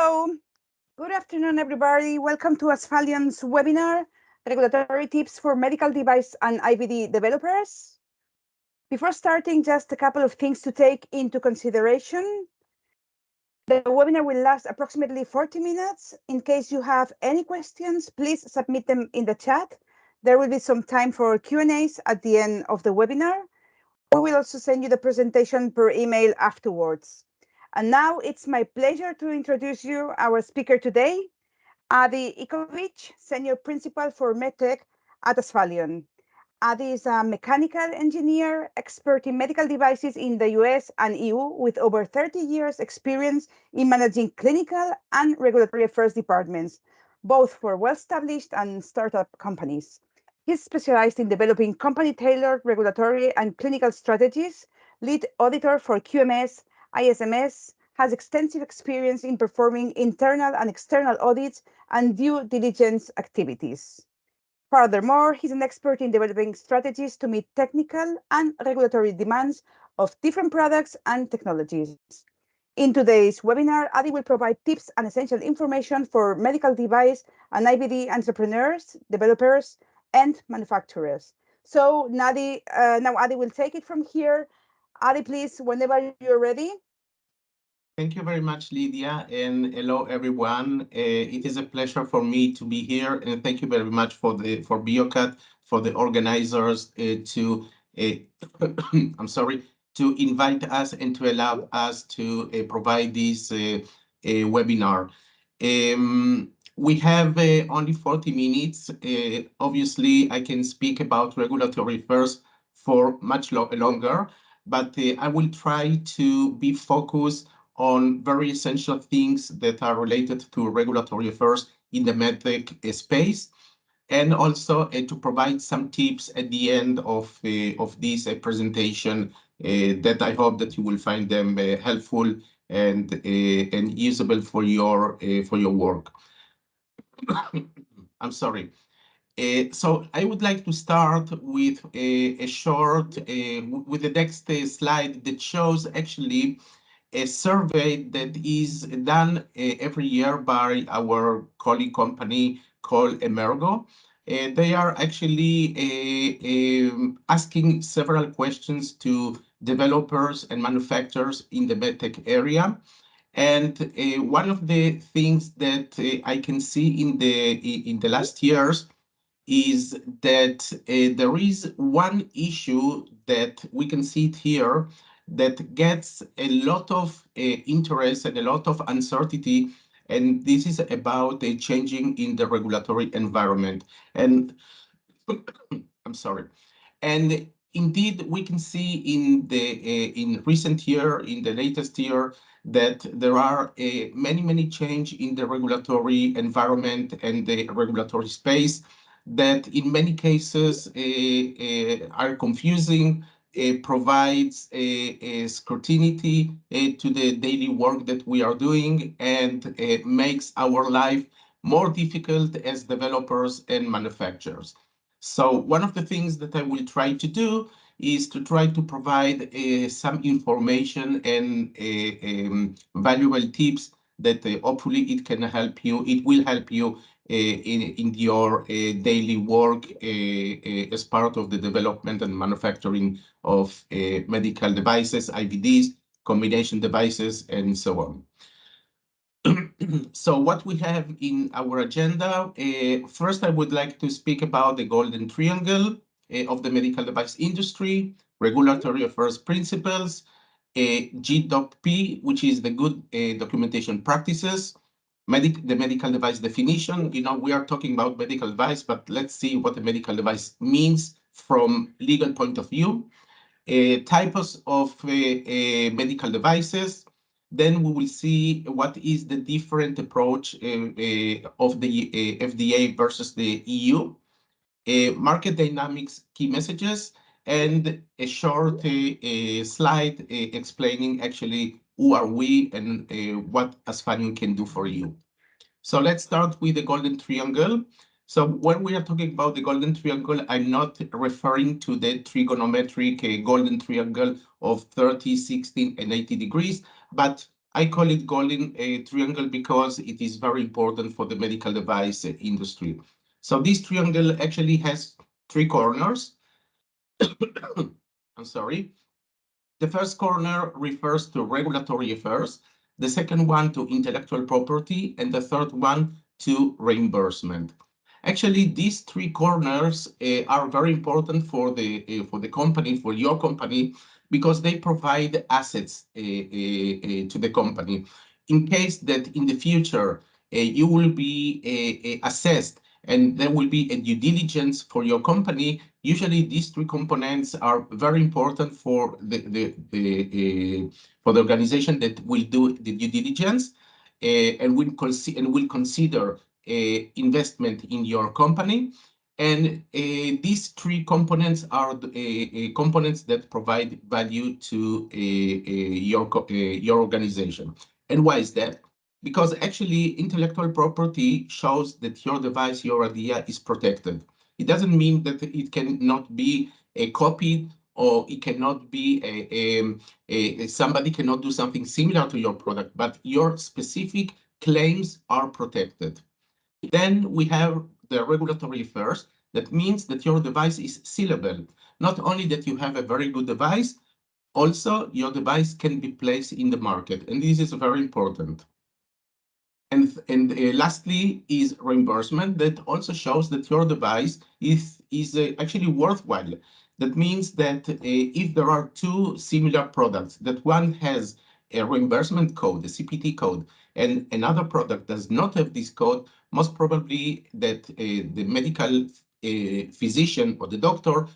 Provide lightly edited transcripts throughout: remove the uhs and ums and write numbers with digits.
Hello, good afternoon, everybody. Welcome to Asphalion's webinar, Regulatory Tips for Medical Device and IVD Developers. Before starting, just a couple of things to take into consideration. The webinar will last approximately 40 minutes. In case you have any questions, please submit them in the chat. There will be some time for Q&As at the end of the webinar. We will also send you the presentation per email afterwards. And now it's my pleasure to introduce you our speaker today, Adi Ickowicz, Senior Principal for MedTech at Asphalion. Adi is a mechanical engineer, expert in medical devices in the US and EU with over 30 years experience in managing clinical and regulatory affairs departments, both for well-established and startup companies. He's specialized in developing company-tailored regulatory and clinical strategies, lead auditor for QMS, ISMS, has extensive experience in performing internal and external audits and due diligence activities. Furthermore, he's an expert in developing strategies to meet technical and regulatory demands of different products and technologies. In today's webinar, Adi will provide tips and essential information for medical device and IVD entrepreneurs, developers, and manufacturers. So now Adi will take it from here. Adi, please, whenever you're ready. Thank you very much, Lydia, and hello, everyone. It is a pleasure for me to be here, and thank you very much for BioCat, for the organizers I'm sorry, to invite us and to allow us to provide this webinar. We have only 40 minutes. Obviously, I can speak about regulatory affairs for much longer, but I will try to be focused on very essential things that are related to regulatory affairs in the MedTech space, and also to provide some tips at the end of this presentation that I hope that you will find them helpful and usable for your work. I'm sorry. So I would like to start with a short, with the next slide that shows actually a survey that is done every year by our colleague company called Emergo. They are actually asking several questions to developers and manufacturers in the MedTech area. And one of the things that I can see in the last years is that there is one issue that we can see it here that gets a lot of interest and a lot of uncertainty, and this is about the changing in the regulatory environment. And I'm sorry. And indeed, we can see in the recent year, in the latest year, that there are many change in the regulatory environment and the regulatory space that in many cases are confusing, provides a scrutiny to the daily work that we are doing, and makes our life more difficult as developers and manufacturers. So one of the things that I will try to do is to try to provide some information and valuable tips that hopefully it can help you. It will help you in your daily work as part of the development and manufacturing of medical devices, IVDs, combination devices, and so on. So what we have in our agenda, first I would like to speak about the golden triangle of the medical device industry, regulatory affairs principles, GDOP, which is the good documentation practices, the medical device definition. You know, we are talking about medical device, but let's see what a medical device means from legal point of view, types of medical devices. Then we will see what is the different approach of the FDA versus the EU, market dynamics, key messages, and a short slide explaining actually who are we and what Asphalion can do for you. So let's start with the golden triangle. So when we are talking about the golden triangle, I'm not referring to the trigonometric golden triangle of 30, 60, and 80 degrees, but I call it golden triangle because it is very important for the medical device industry. So this triangle actually has three corners. I'm sorry. The first corner refers to regulatory affairs, the second one to intellectual property, and the third one to reimbursement. Actually, these three corners are very important for the company, for your company, because they provide assets to the company. In case that in the future you will be assessed and there will be a due diligence for your company, usually these three components are very important for the organization that will do the due diligence and will consider investment in your company. And these three components are components that provide value to your organization. And why is that? Because actually intellectual property shows that your device, your idea is protected. It doesn't mean that it cannot be copied or it cannot be somebody cannot do something similar to your product, but your specific claims are protected. Then we have the regulatory affairs. That means that your device is sealable. Not only that you have a very good device, also your device can be placed in the market, and this is very important. And lastly is reimbursement that also shows that your device is actually worthwhile. That means that if there are two similar products, that one has a reimbursement code, a CPT code, and another product does not have this code, most probably that the medical physician or the doctor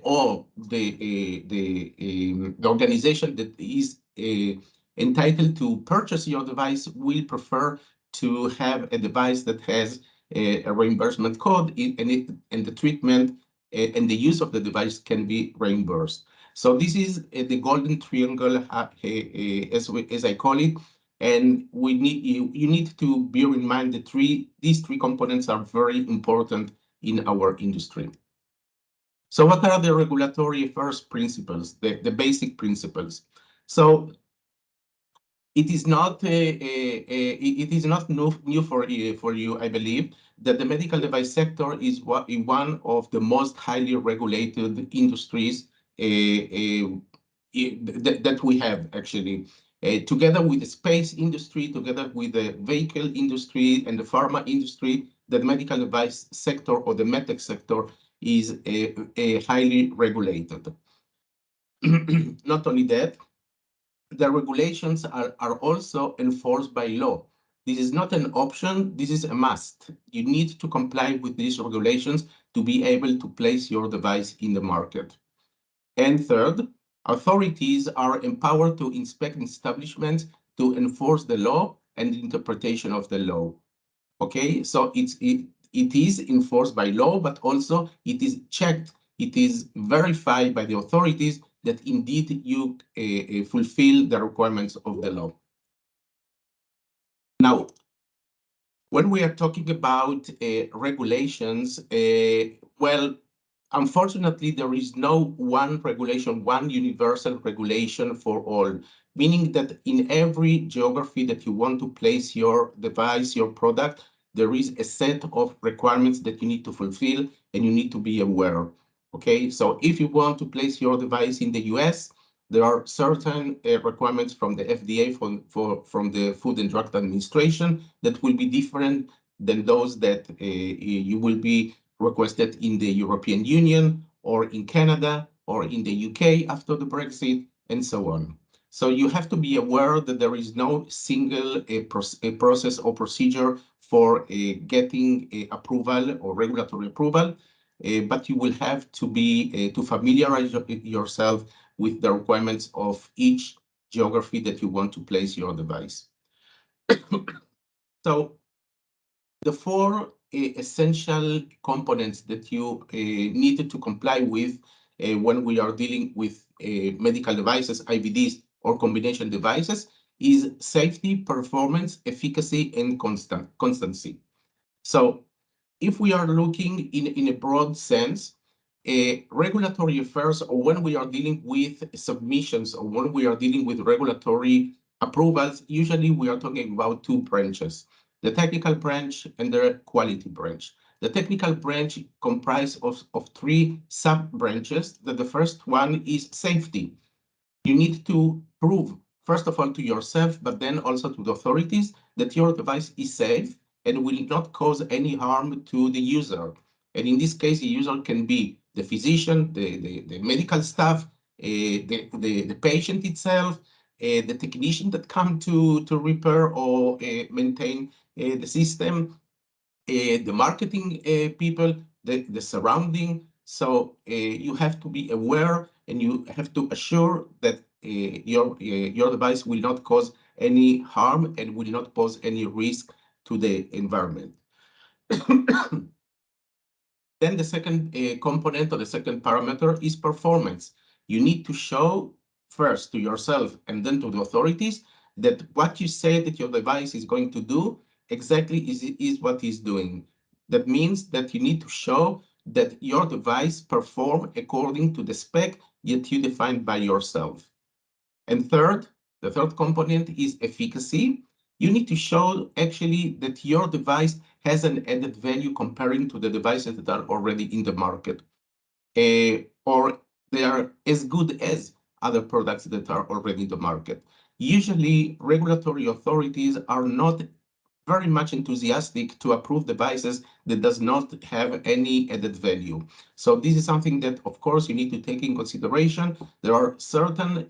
or the organization that is entitled to purchase your device will prefer to have a device that has a reimbursement code and the treatment and the use of the device can be reimbursed. So this is the golden triangle, as I call it. And you need to bear in mind these three components are very important in our industry. So what are the regulatory first principles, the basic principles? So it is not new for you, I believe, that the medical device sector is one of the most highly regulated industries that we have actually. Together with the space industry, together with the vehicle industry and the pharma industry, the medical device sector or the MedTech sector is highly regulated. Not only that, the regulations are also enforced by law. This is not an option, this is a must. You need to comply with these regulations to be able to place your device in the market. And third, authorities are empowered to inspect establishments to enforce the law and the interpretation of the law. Okay, so it is enforced by law, but also it is checked, it is verified by the authorities that indeed you fulfill the requirements of the law. Now, when we are talking about regulations, well, unfortunately, there is no one regulation, one universal regulation for all, meaning that in every geography that you want to place your device, your product, there is a set of requirements that you need to fulfill and you need to be aware. Okay, so if you want to place your device in the US, there are certain requirements from the FDA, from the Food and Drug Administration that will be different than those that you will be requested in the European Union or in Canada or in the UK after the Brexit and so on. So you have to be aware that there is no single process or procedure for getting approval or regulatory approval, but you will have to be to familiarize yourself with the requirements of each geography that you want to place your device. So the four essential components that you needed to comply with when we are dealing with medical devices, IVDs, or combination devices is safety, performance, efficacy, and constancy. So if we are looking in a broad sense, regulatory affairs, or when we are dealing with submissions, or when we are dealing with regulatory approvals, usually we are talking about two branches, the technical branch and the quality branch. The technical branch comprises of three sub-branches. The first one is safety. You need to prove, first of all, to yourself, but then also to the authorities that your device is safe and will not cause any harm to the user. And in this case, the user can be the physician, the medical staff, the patient itself, the technician that come to repair or maintain the system, the marketing people, the surrounding. So you have to be aware and you have to assure that your device will not cause any harm and will not pose any risk to the environment. Then the second component or the second parameter is performance. You need to show first to yourself and then to the authorities that what you say that your device is going to do exactly is what it's doing. That means that you need to show that your device perform according to the spec that you defined by yourself. And third, the third component is efficacy. You need to show actually that your device has an added value comparing to the devices that are already in the market, or they are as good as other products that are already in the market. Usually, regulatory authorities are not very much enthusiastic to approve devices that does not have any added value. So this is something that, of course, you need to take in consideration. There are certain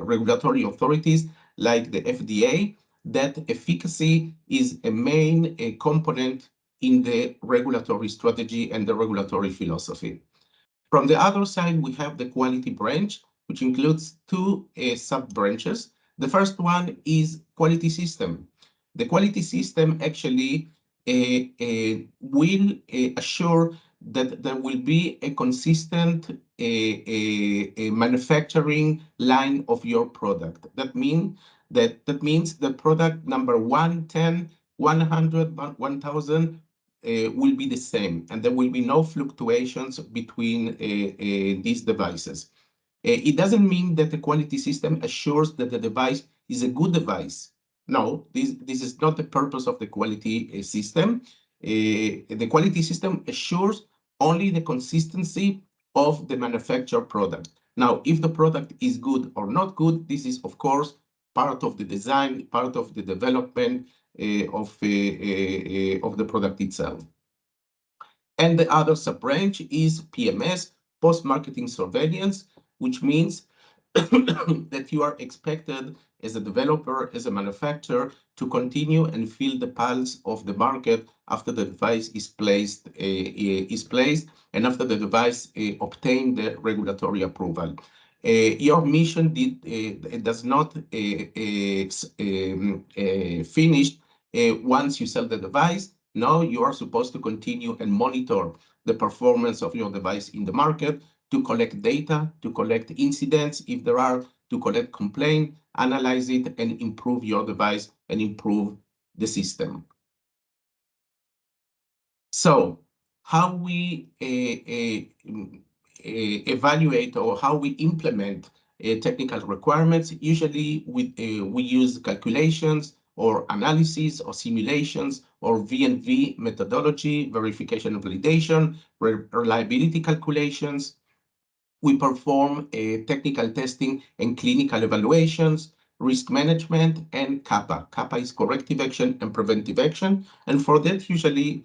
regulatory authorities like the FDA that efficacy is a main component in the regulatory strategy and the regulatory philosophy. From the other side, we have the quality branch, which includes two sub-branches. The first one is quality system. The quality system actually will assure that there will be a consistent manufacturing line of your product. That means the product number 1, 10, 100, 1000 will be the same, and there will be no fluctuations between these devices. It doesn't mean that the quality system assures that the device is a good device. No, this is not the purpose of the quality system. The quality system assures only the consistency of the manufactured product. Now, if the product is good or not good, this is, of course, part of the design, part of the development of the product itself. And the other sub-branch is PMS, post-marketing surveillance, which means that you are expected as a developer, as a manufacturer, to continue and feel the pulse of the market after the device is placed, and after the device obtained the regulatory approval. Your mission does not finish once you sell the device. No, you are supposed to continue and monitor the performance of your device in the market, to collect data, to collect incidents if there are, to collect complaints, analyze it, and improve your device and improve the system. So how we evaluate or how we implement technical requirements, usually we use calculations or analysis or simulations or V&V methodology, verification and validation, reliability calculations. We perform technical testing and clinical evaluations, risk management, and CAPA. CAPA is corrective action and preventive action. And for that, usually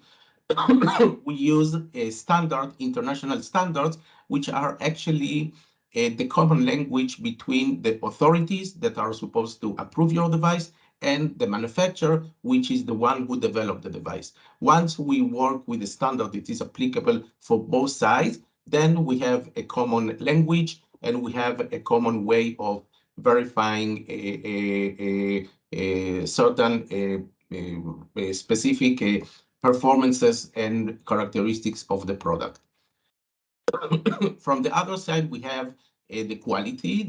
we use standard international standards, which are actually the common language between the authorities that are supposed to approve your device and the manufacturer, which is the one who developed the device. Once we work with a standard that is applicable for both sides, then we have a common language and we have a common way of verifying certain specific performances and characteristics of the product. From the other side, we have the quality,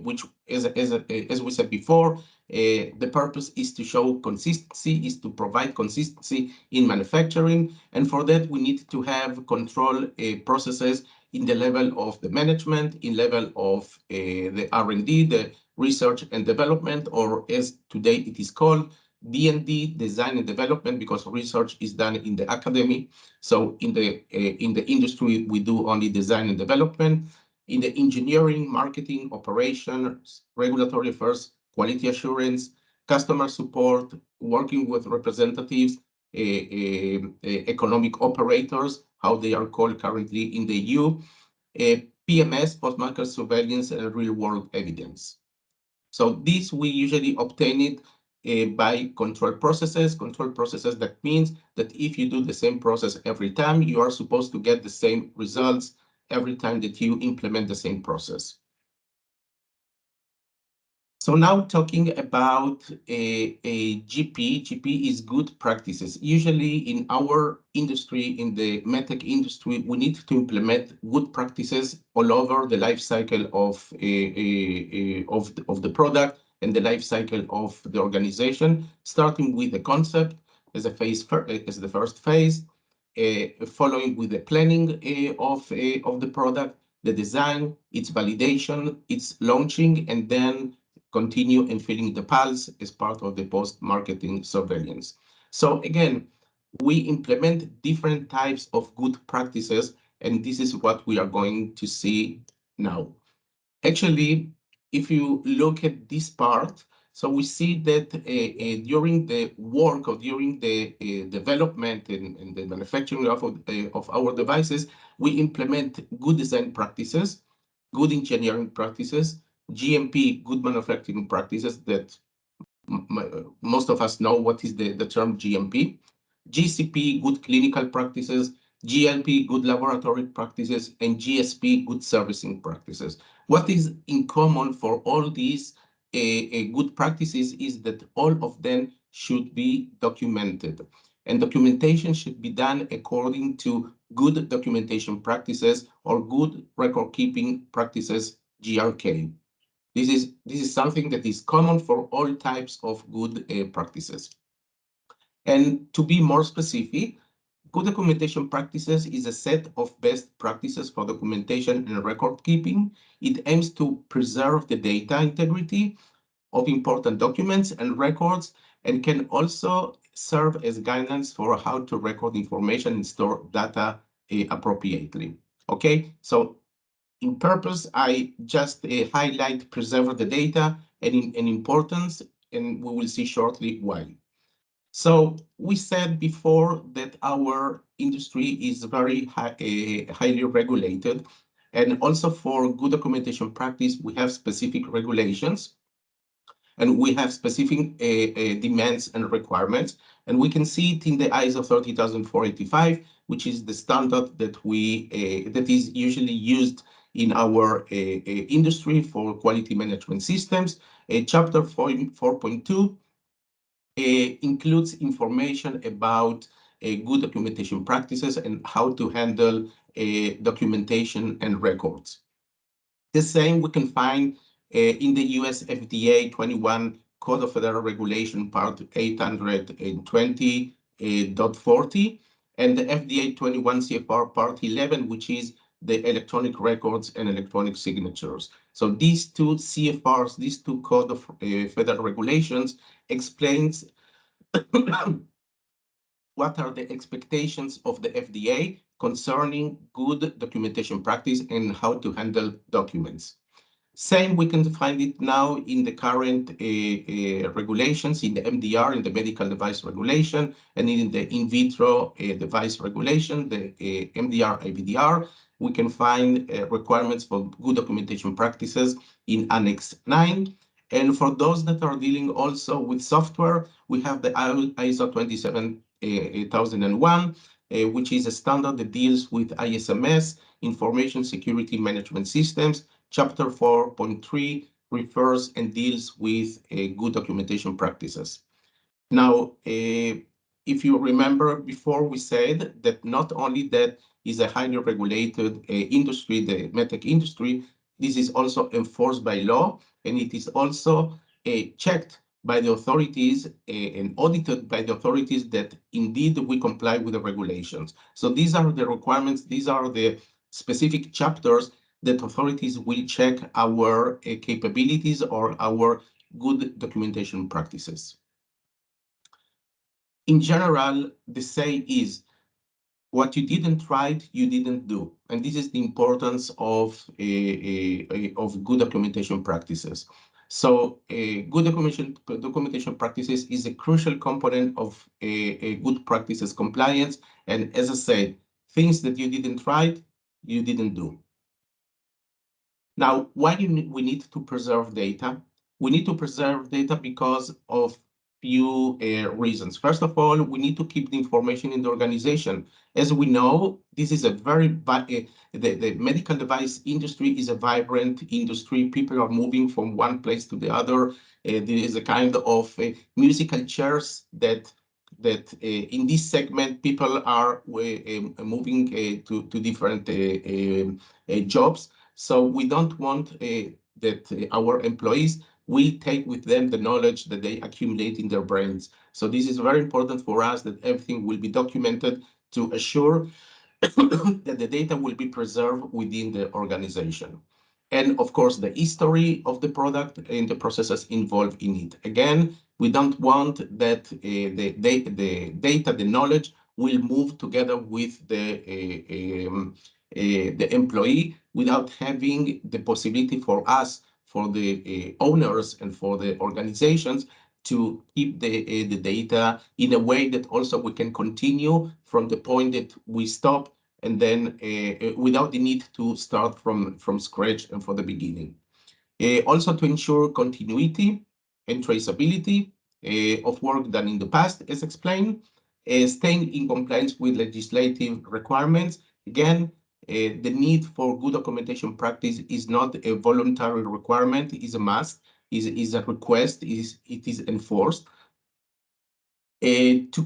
which as we said before, the purpose is to show consistency, is to provide consistency in manufacturing. And for that, we need to have control processes in the level of the management, in level of the R&D, research and development, or as today it is called, D&D, design and development, because research is done in the academy. So in the industry, we do only design and development. In the engineering, marketing, operations, regulatory affairs, quality assurance, customer support, working with representatives, economic operators, how they are called currently in the EU, PMS, post-market surveillance, and real-world evidence. So this we usually obtain it by control processes. Control processes, that means that if you do the same process every time, you are supposed to get the same results every time that you implement the same process. So now talking about a GP. GP is good practices. Usually in our industry, in the MedTech industry, we need to implement good practices all over the life cycle of the product and the life cycle of the organization, starting with the concept as the first phase, following with the planning of the product, the design, its validation, its launching, and then continue and feeling the pulse as part of the post-marketing surveillance. So again, we implement different types of good practices, and this is what we are going to see now. Actually, if you look at this part, so we see that during the work or during the development and the manufacturing of our devices, we implement good design practices, good engineering practices, GMP, good manufacturing practices that most of us know what is the term GMP, GCP, good clinical practices, GLP, good laboratory practices, and GSP, good servicing practices. What is in common for all these good practices is that all of them should be documented. And documentation should be done according to good documentation practices or good record keeping practices, GRK. This is something that is common for all types of good practices. And to be more specific, good documentation practices is a set of best practices for documentation and record keeping. It aims to preserve the data integrity of important documents and records, and can also serve as guidance for how to record information and store data appropriately. Okay, so in purpose, I just highlight preserve the data and in importance, and we will see shortly why. So we said before that our industry is very highly regulated, and also for good documentation practice, we have specific regulations and we have specific demands and requirements. And we can see it in the ISO 30485, which is the standard that that is usually used in our industry for quality management systems. Chapter 4.2 includes information about good documentation practices and how to handle documentation and records. The same we can find in the US FDA 21 Code of Federal Regulation Part 820.40 and the FDA 21 CFR Part 11, which is the electronic records and electronic signatures. So these two CFRs, these two Code of Federal Regulations explains what are the expectations of the FDA concerning good documentation practice and how to handle documents. Same, we can find it now in the current regulations, in the MDR, in the medical device regulation, and in the in vitro device regulation, the MDR, IVDR. We can find requirements for good documentation practices in Annex 9. And for those that are dealing also with software, we have the ISO 27001, which is a standard that deals with ISMS, Information Security Management Systems. Chapter 4.3 refers and deals with good documentation practices. Now, if you remember before, we said that not only that is a highly regulated industry, the MedTech industry, this is also enforced by law, and it is also checked by the authorities and audited by the authorities that indeed we comply with the regulations. So these are the requirements, these are the specific chapters that authorities will check our capabilities or our good documentation practices. In general, the say is, what you didn't write, you didn't do. And this is the importance of good documentation practices. So good documentation practices is a crucial component of a good practices compliance. And as I said, things that you didn't write, you didn't do. Now, why do we need to preserve data? We need to preserve data because of few reasons. First of all, we need to keep the information in the organization. As we know, this is a very, the medical device industry is a vibrant industry. People are moving from one place to the other. There is a kind of musical chairs that in this segment, people are moving to different jobs. So we don't want that our employees will take with them the knowledge that they accumulate in their brains. So this is very important for us that everything will be documented to assure that the data will be preserved within the organization. And of course, the history of the product and the processes involved in it. Again, we don't want that the data, the knowledge will move together with the employee without having the possibility for us, for the owners and for the organizations to keep the data in a way that also we can continue from the point that we stop and then without the need to start from scratch and from the beginning. Also to ensure continuity and traceability of work done in the past, as explained, staying in compliance with legislative requirements. Again, the need for good documentation practice is not a voluntary requirement, is a must, is a request, it is enforced. To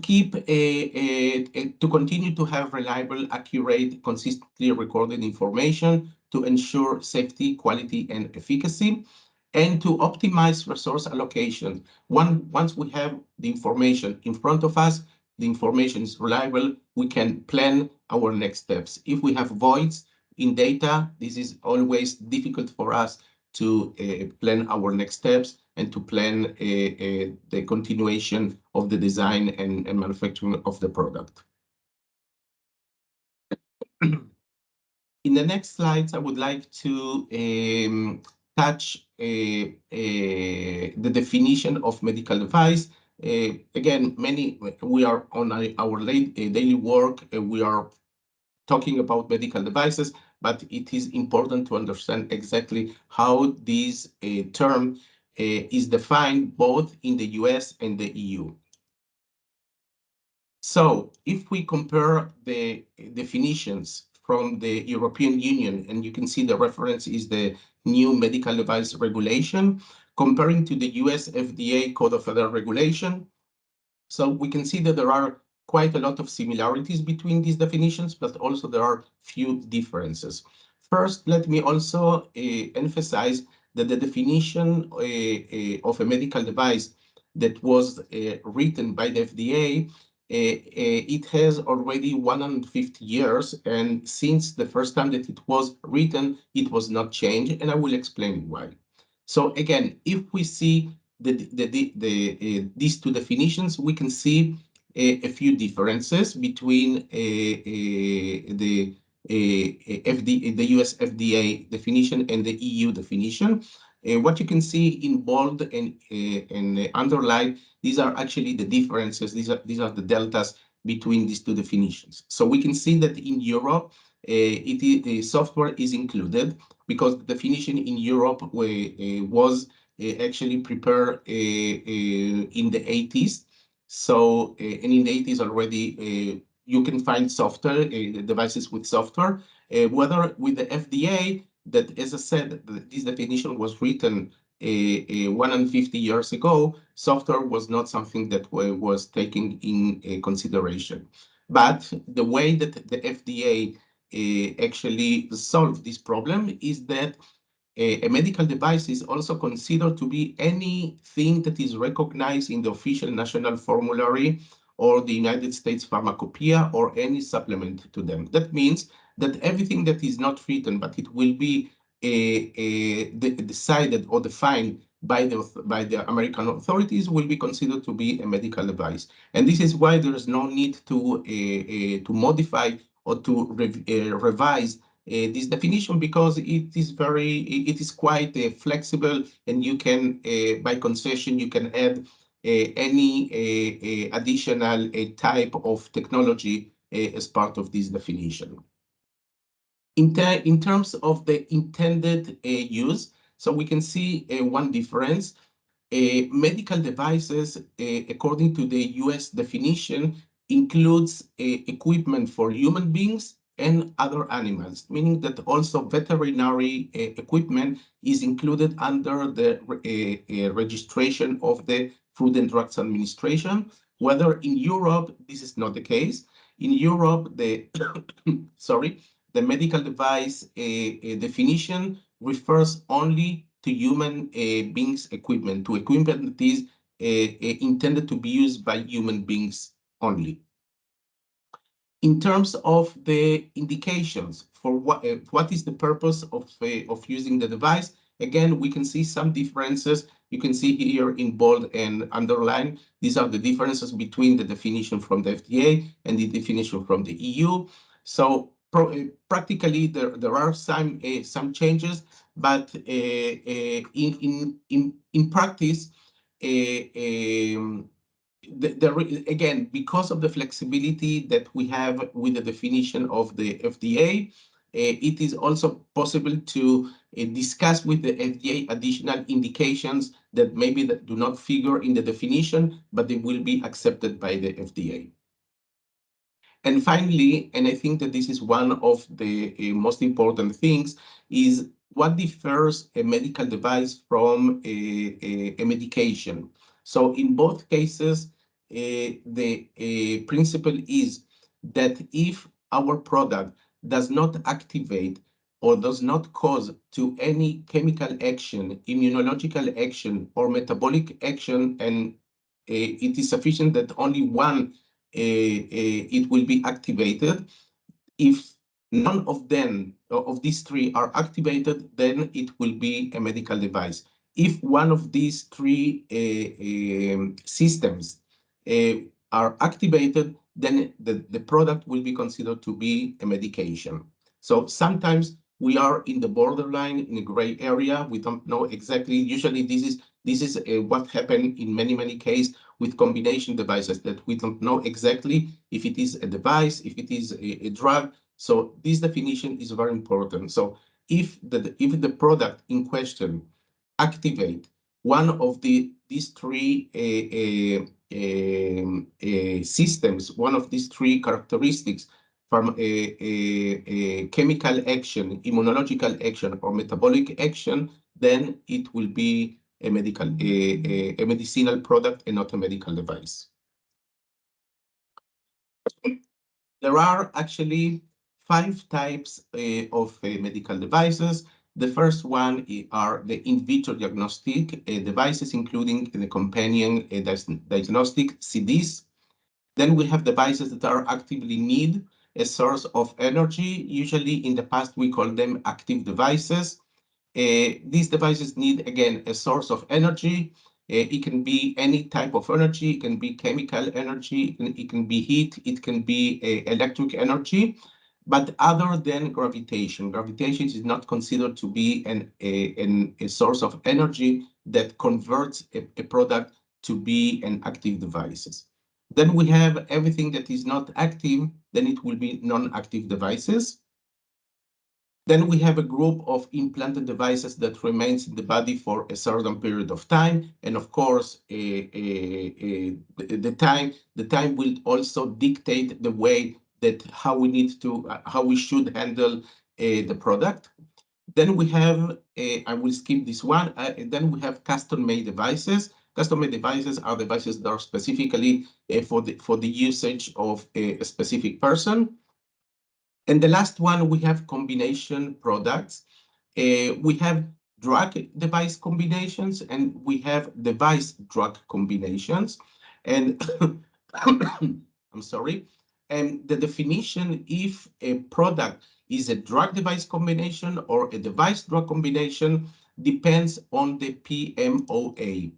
continue to have reliable, accurate, consistently recorded information to ensure safety, quality, and efficacy, and to optimize resource allocation. Once we have the information in front of us, the information is reliable, we can plan our next steps. If we have voids in data, this is always difficult for us to plan our next steps and to plan the continuation of the design and manufacturing of the product. In the next slides, I would like to touch the definition of medical device. Again, we are on our daily work, we are talking about medical devices, but it is important to understand exactly how this term is defined both in the US and the EU. So if we compare the definitions from the European Union, and you can see the reference is the new medical device regulation, comparing to the US FDA Code of Federal Regulation. So we can see that there are quite a lot of similarities between these definitions, but also there are few differences. First, let me also emphasize that the definition of a medical device that was written by the FDA, it has already 150 years, and since the first time that it was written, it was not changed, and I will explain why. So again, if we see these two definitions, we can see a few differences between the US FDA definition and the EU definition. What you can see in bold and underlined, these are actually the differences. These are the deltas between these two definitions. So we can see that in Europe, the software is included because the definition in Europe was actually prepared in the 80s. So, and in the 80s already, you can find software, devices with software, whether with the FDA, that, as I said, this definition was written 150 years ago, software was not something that was taken in consideration. But the way that the FDA actually solved this problem is that a medical device is also considered to be anything that is recognized in the official national formulary or the United States Pharmacopoeia or any supplement to them. That means that everything that is not written, but it will be decided or defined by the American authorities, will be considered to be a medical device. And this is why there is no need to modify or to revise this definition, because it is quite flexible, and you can by concession you can add any additional type of technology as part of this definition. In terms of the intended use, so we can see one difference. Medical devices, according to the US definition, includes equipment for human beings and other animals, meaning that also veterinary equipment is included under the registration of the Food and Drugs Administration. Whether in Europe, this is not the case. In Europe, the sorry, the medical device definition refers only to human beings equipment, to equipment that is intended to be used by human beings only. In terms of the indications for what is the purpose of using the device, again, we can see some differences. You can see here in bold and underline, these are the differences between the definition from the FDA and the definition from the EU. So practically, there are some changes, but in practice, again, because of the flexibility that we have with the definition of the FDA, it is also possible to discuss with the FDA additional indications that maybe that do not figure in the definition, but they will be accepted by the FDA. And finally, and I think that this is one of the most important things, is what differs a medical device from a medication. So in both cases, the principle is that if our product does not activate or does not cause to any chemical action, immunological action, or metabolic action, and it is sufficient that only one it will be activated. If none of them, of these three, are activated, then it will be a medical device. If one of these three systems are activated, then the product will be considered to be a medication. So sometimes we are in the borderline, in a gray area. We don't know exactly. Usually, this is what happened in many cases with combination devices, that we don't know exactly if it is a device, if it is a drug. So this definition is very important. So if the product in question activate one of these three systems, one of these three characteristics, from a chemical action, immunological action, or metabolic action, then it will be a medicinal product and not a medical device. There are actually 5 types of medical devices. The first one are the in vitro diagnostic devices, including the companion diagnostic CDs. Then we have devices that are actively need a source of energy. Usually in the past, we call them active devices. These devices need, again, a source of energy. It can be any type of energy. It can be chemical energy. It can be heat. It can be electric energy. But other than gravitation, gravitation is not considered to be a source of energy that converts a product to be an active devices. Then we have everything that is not active, then it will be non-active devices. Then we have a group of implanted devices that remains in the body for a certain period of time. And of course, the time will also dictate the way that how we should handle the product. Then we have, I will skip this one. Then we have custom-made devices. Custom-made devices are devices that are specifically for the usage of a specific person. And the last one, we have combination products. We have drug device combinations, and we have device drug combinations. And I'm sorry. And the definition if a product is a drug-device combination or a device-drug combination depends on the PMOA.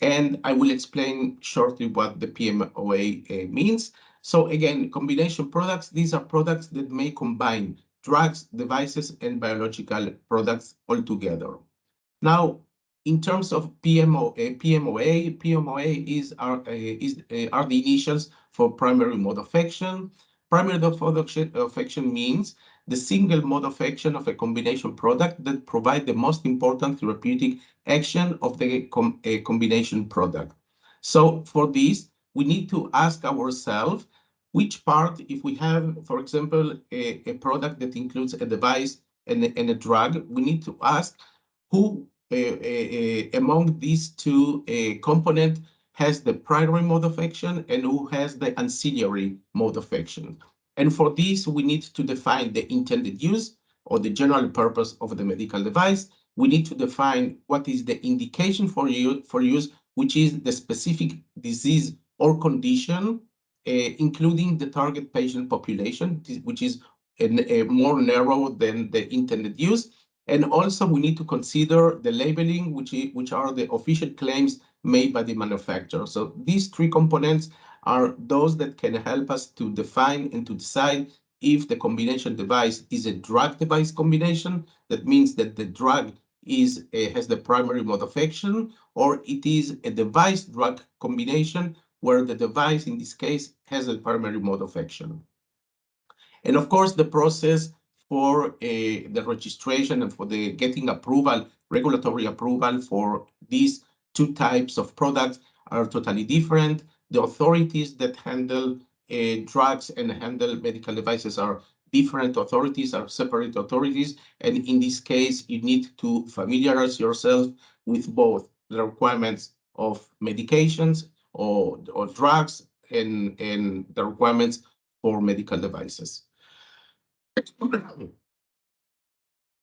And I will explain shortly what the PMOA means. So again, combination products, these are products that may combine drugs, devices, and biological products all together. Now, in terms of PMOA are the initials for primary mode of action. Primary mode of action means the single mode of action of a combination product that provide the most important therapeutic action of the combination product. So for this, we need to ask ourselves which part, if we have, for example, a product that includes a device and a drug, we need to ask who among these two components has the primary mode of action and who has the ancillary mode of action. And for this, we need to define the intended use or the general purpose of the medical device. We need to define what is the indication for use, which is the specific disease or condition, including the target patient population, which is more narrow than the intended use. And also we need to consider the labeling, which are the official claims made by the manufacturer. So these three components are those that can help us to define and to decide if the combination device is a drug device combination. That means that the drug has the primary mode of action, or it is a device drug combination where the device in this case has a primary mode of action. And of course, the process for the registration and for the getting approval, regulatory approval for these two types of products are totally different. The authorities that handle drugs and handle medical devices are different authorities, are separate authorities. And in this case, you need to familiarize yourself with both the requirements of medications or drugs and the requirements for medical devices.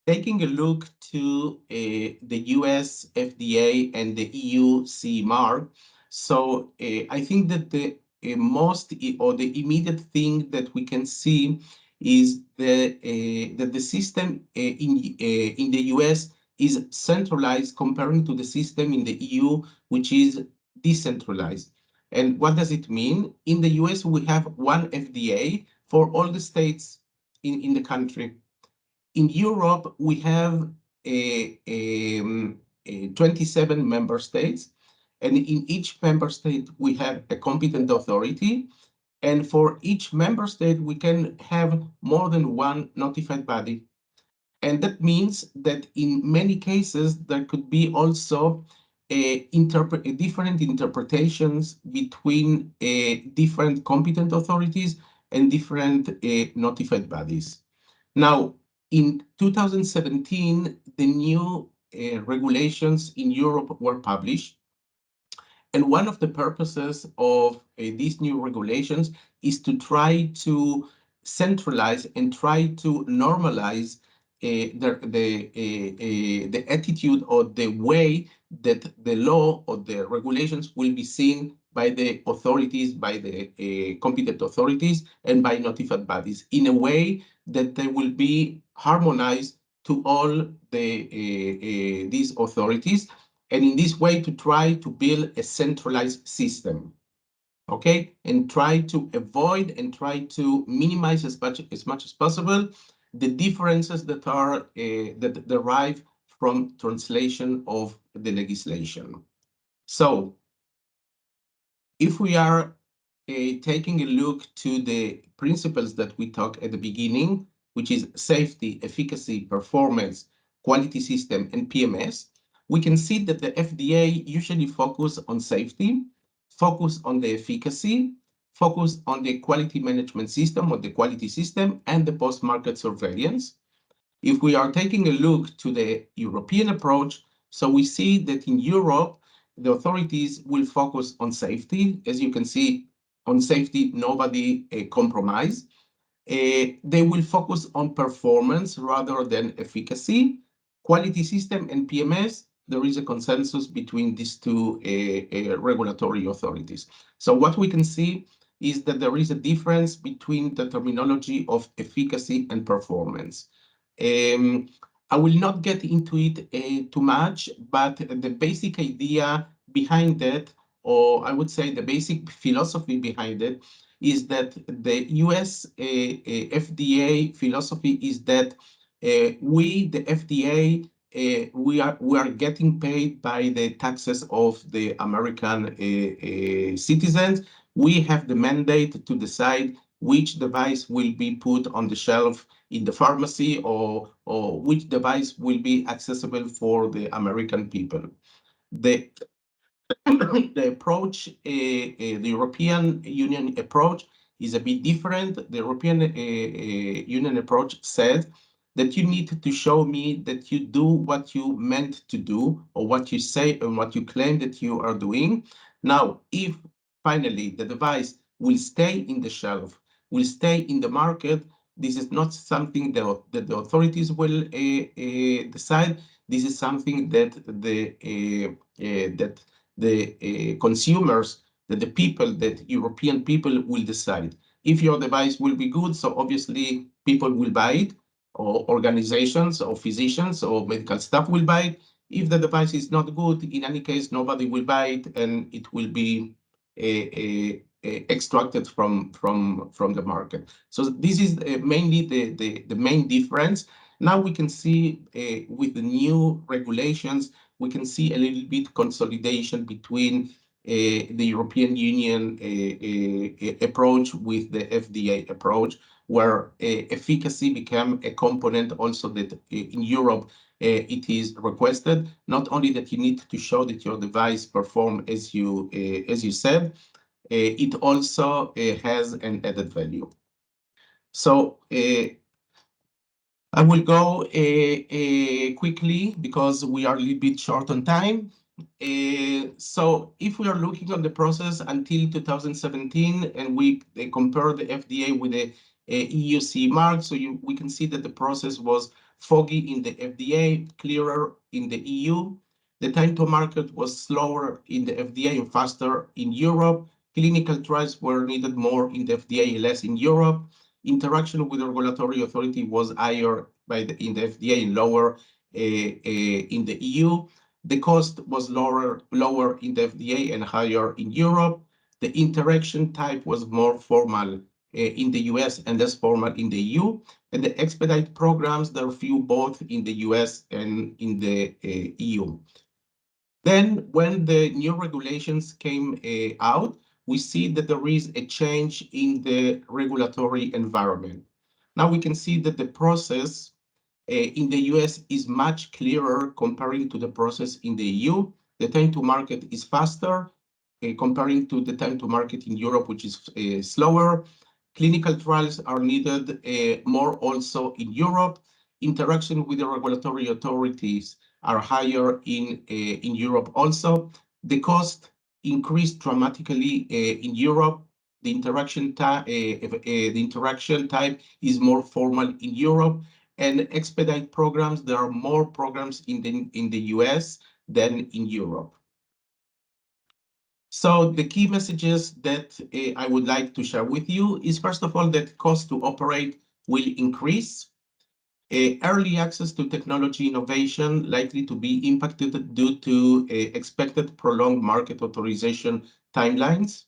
Taking a look to the US FDA and the EU CE mark, so I think that the most or the immediate thing that we can see is that the system in the US is centralized comparing to the system in the EU, which is decentralized. And what does it mean? In the US, we have one FDA for all the states in the country. In Europe, we have 27 member states, and in each member state, we have a competent authority. And for each member state, we can have more than one notified body. And that means that in many cases, there could be also different interpretations between different competent authorities and different notified bodies. Now, in 2017, the new regulations in Europe were published. And one of the purposes of these new regulations is to try to centralize and try to normalize the attitude or the way that the law or the regulations will be seen by the authorities, by the competent authorities, and by notified bodies in a way that they will be harmonized to all these authorities, and in this way to try to build a centralized system, okay, and try to avoid and try to minimize as much as possible the differences that are that derive from translation of the legislation. So if we are taking a look to the principles that we talked at the beginning, which is safety, efficacy, performance, quality system, and PMS, we can see that the FDA usually focus on safety, focus on the efficacy, focus on the quality management system or the quality system, and the post-market surveillance. If we are taking a look to the European approach, so we see that in Europe, the authorities will focus on safety. As you can see, on safety, nobody compromise. They will focus on performance rather than efficacy. Quality system and PMS, there is a consensus between these two regulatory authorities. So what we can see is that there is a difference between the terminology of efficacy and performance. I will not get into it too much, but the basic idea behind that, or I would say the basic philosophy behind it, is that the US FDA philosophy is that we, the FDA, we are getting paid by the taxes of the American citizens. We have the mandate to decide which device will be put on the shelf in the pharmacy, or which device will be accessible for the American people. The the approach, the European Union approach is a bit different. The European Union approach says that you need to show me that you do what you meant to do, or what you say and what you claim that you are doing. Now, if finally the device will stay in the shelf, will stay in the market, this is not something that the authorities will decide. This is something that the consumers, that the people, that European people will decide. If your device will be good, so obviously people will buy it, or organizations or physicians or medical staff will buy it. If the device is not good, in any case, nobody will buy it, and it will be extracted from the market. So this is mainly the main difference. Now we can see with the new regulations, we can see a little bit consolidation between the European Union approach with the FDA approach, where efficacy became a component also that in Europe it is requested. Not only that you need to show that your device performs as you said, it also has an added value. So I will go quickly because we are a little bit short on time. So if we are looking on the process until 2017 and we compare the FDA with the EU CE mark, so we can see that the process was foggy in the FDA, clearer in the EU. The time to market was slower in the FDA and faster in Europe. Clinical trials were needed more in the FDA, less in Europe. Interaction with the regulatory authority was higher in the FDA and lower in the EU. The cost was lower in the FDA and higher in Europe. The interaction type was more formal in the US and less formal in the EU. And the expedite programs, there are few both in the US and in the EU. Then when the new regulations came out, we see that there is a change in the regulatory environment. Now we can see that the process in the US is much clearer comparing to the process in the EU. The time to market is faster comparing to the time to market in Europe, which is slower. Clinical trials are needed more also in Europe. Interaction with the regulatory authorities are higher in Europe also. The cost increased dramatically in Europe. The interaction type is more formal in Europe. And expedite programs, there are more programs in the US than in Europe. So the key messages that I would like to share with you is, first of all, that cost to operate will increase. Early access to technology innovation likely to be impacted due to expected prolonged market authorization timelines.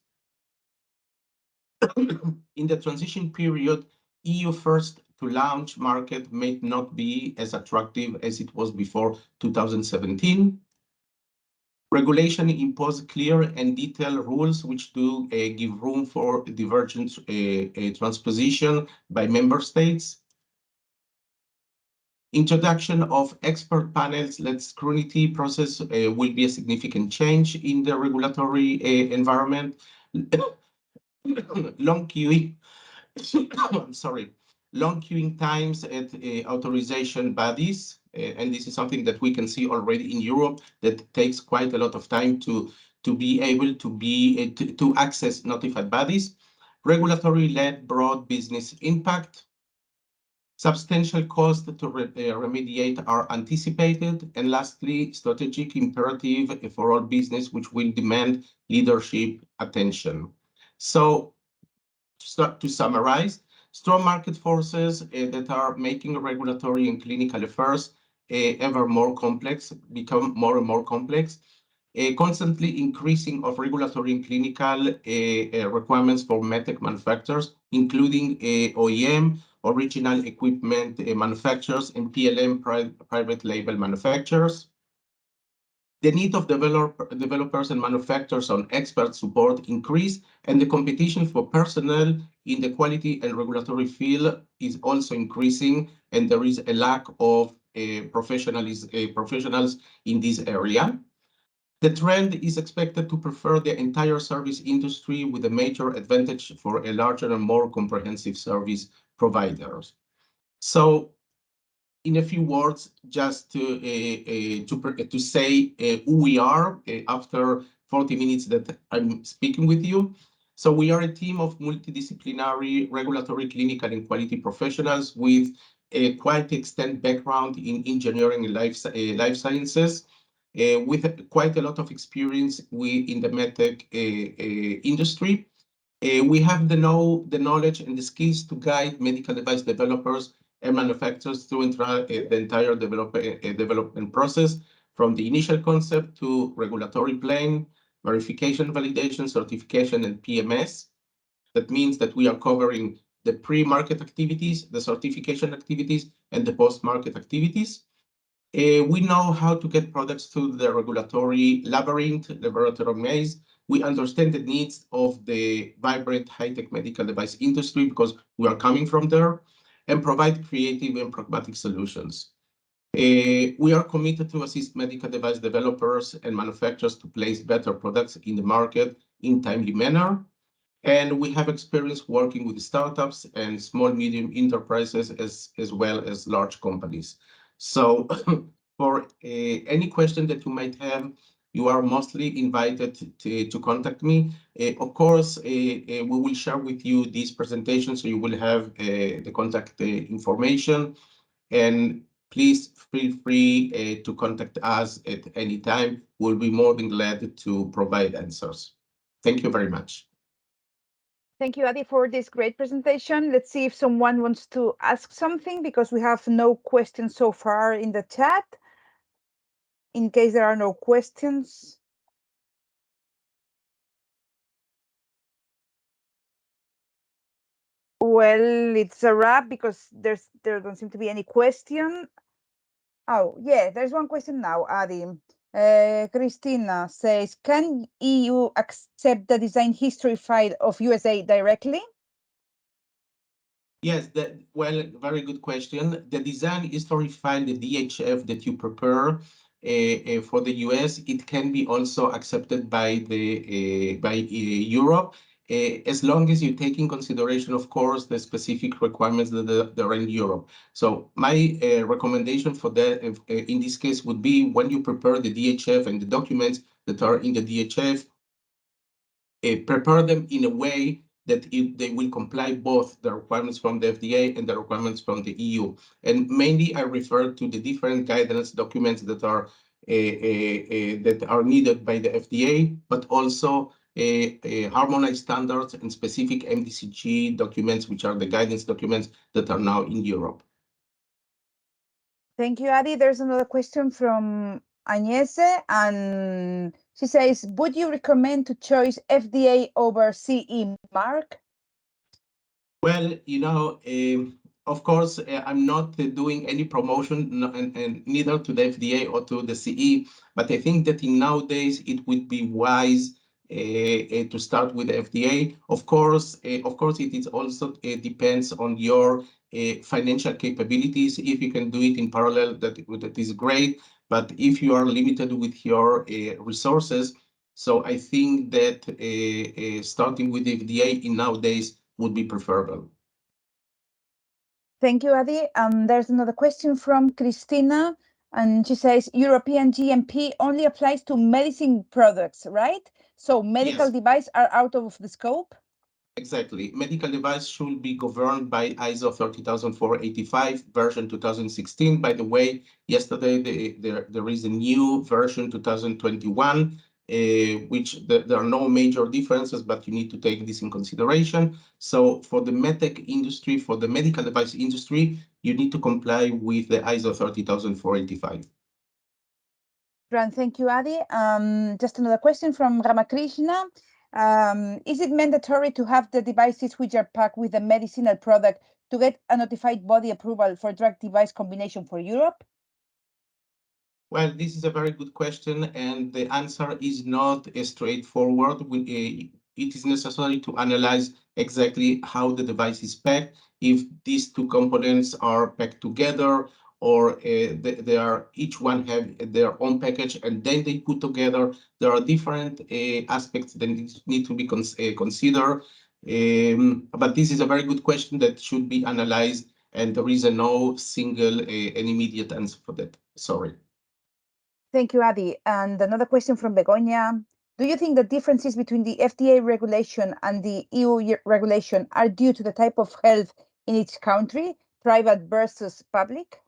In the transition period, EU first to launch market may not be as attractive as it was before 2017. Regulation impose clear and detailed rules which do give room for divergent transposition by member states. Introduction of expert panels-led scrutiny process will be a significant change in the regulatory environment. Long queuing, I'm sorry, long queuing times at authorization bodies, and this is something that we can see already in Europe, that takes quite a lot of time to be able to access notified bodies. Regulatory-led broad business impact. Substantial costs to remediate are anticipated. And lastly, strategic imperative for all business, which will demand leadership attention. So To summarize, strong market forces that are making regulatory and clinical affairs ever more complex, become more and more complex, constantly increasing of regulatory and clinical requirements for MedTech manufacturers, including OEM, original equipment manufacturers, and PLM private label manufacturers. The need of developers and manufacturers on expert support increase, and the competition for personnel in the quality and regulatory field is also increasing, and there is a lack of professionals in this area. The trend is expected to prefer the entire service industry with a major advantage for a larger and more comprehensive service providers. So in a few words, just to say who we are after 40 minutes that I'm speaking with you. So we are a team of multidisciplinary regulatory, clinical, and quality professionals with a quite extensive background in engineering and life sciences, with quite a lot of experience in the MedTech industry. We have the knowledge and the skills to guide medical device developers and manufacturers through the entire development process, from the initial concept to regulatory plan, verification, validation, certification, and PMS. That means that we are covering the pre-market activities, the certification activities, and the post-market activities. We know how to get products through the regulatory labyrinth, laboratory maze. We understand the needs of the vibrant high-tech medical device industry because we are coming from there, and provide creative and pragmatic solutions. We are committed to assist medical device developers and manufacturers to place better products in the market in timely manner. And we have experience working with startups and small, medium enterprises as well as large companies. So for any question that you might have, you are mostly invited to contact me. Of course, we will share with you this presentation, so you will have the contact information. And please feel free to contact us at any time. We'll be more than glad to provide answers. Thank you very much. Thank you, Adi, for this great presentation. Let's see if someone wants to ask something, because we have no questions so far in the chat. In case there are no questions. Well, it's a wrap because there don't seem to be any question. Oh, yeah, there's one question now, Adi. Christina says, can EU accept the design history file of USA directly? Yes, well, very good question. The design history file, the DHF that you prepare for the US, it can be also accepted by Europe, as long as you take in consideration, of course, the specific requirements that are in Europe. So my recommendation for that, in this case, would be when you prepare the DHF and the documents that are in the DHF, prepare them in a way that they will comply both the requirements from the FDA and the requirements from the EU. And mainly I refer to the different guidance documents that are needed by the FDA, but also harmonized standards and specific MDCG documents, which are the guidance documents that are now in Europe. Thank you, Adi. There's another question from Agnese, and she says, would you recommend to choose FDA over CE mark? Well, of course, I'm not doing any promotion, and neither to the FDA or to the CE, but I think that nowadays it would be wise to start with the FDA. Of course, it is also depends on your financial capabilities. If you can do it in parallel, that is great. But if you are limited with your resources, so I think that starting with the FDA in nowadays would be preferable. Thank you, Adi. There's another question from Christina, and she says, European GMP only applies to medicine products, right? So medical devices are out of the scope? Exactly. Medical device should be governed by ISO 30485 version 2016. By the way, yesterday there is a new version 2021 which there are no major differences, but you need to take this in consideration. So for the MedTech industry, for the medical device industry, you need to comply with the ISO 30485. Thank you, Adi. Just another question from Ramakrishna. Is it mandatory to have the devices which are packed with a medicinal product to get a notified body approval for drug device combination for Europe? Well, this is a very good question, and the answer is not straightforward. It is necessary to analyze exactly how the device is packed, if these two components are packed together, or they are each one have their own package and then they put together. There are different aspects that need to be considered. But this is a very good question that should be analyzed, and there is no single and immediate answer for that. Sorry. Thank you, Adi. And another question from Begonia. Do you think the differences between the FDA regulation and the EU regulation are due to the type of health in each country, private versus public?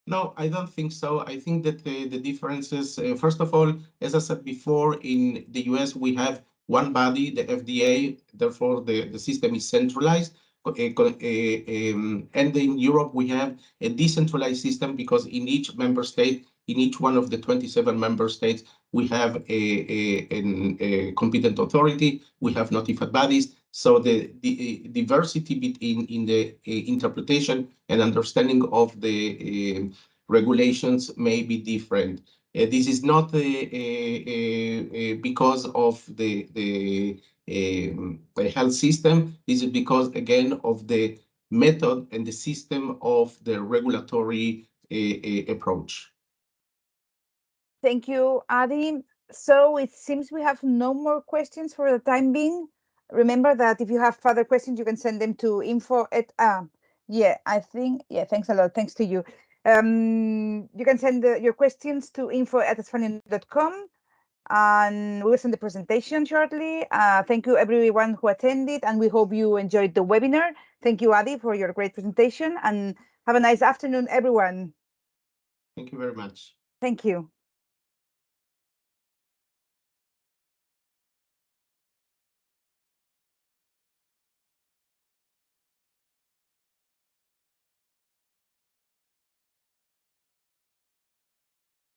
No, I don't think so. I think that the differences, first of all, as I said before, in the US, we have one body, the FDA, therefore the system is centralized. And in Europe, we have a decentralized system because in each member state, in each one of the 27 member states, we have a competent authority, we have notified bodies. So the diversity between in the interpretation and understanding of the regulations may be different. This is not because of the health system. This is because, again, of the method and the system of the regulatory approach. Thank you, Adi. So it seems we have no more questions for the time being. Remember that if you have further questions, you can send them to info at, thanks a lot. Thanks to you. You can send your questions to info@asphalion.com and we will send the presentation shortly. Thank you everyone who attended, and we hope you enjoyed the webinar. Thank you, Adi, for your great presentation, and have a nice afternoon, everyone. Thank you very much. Thank you.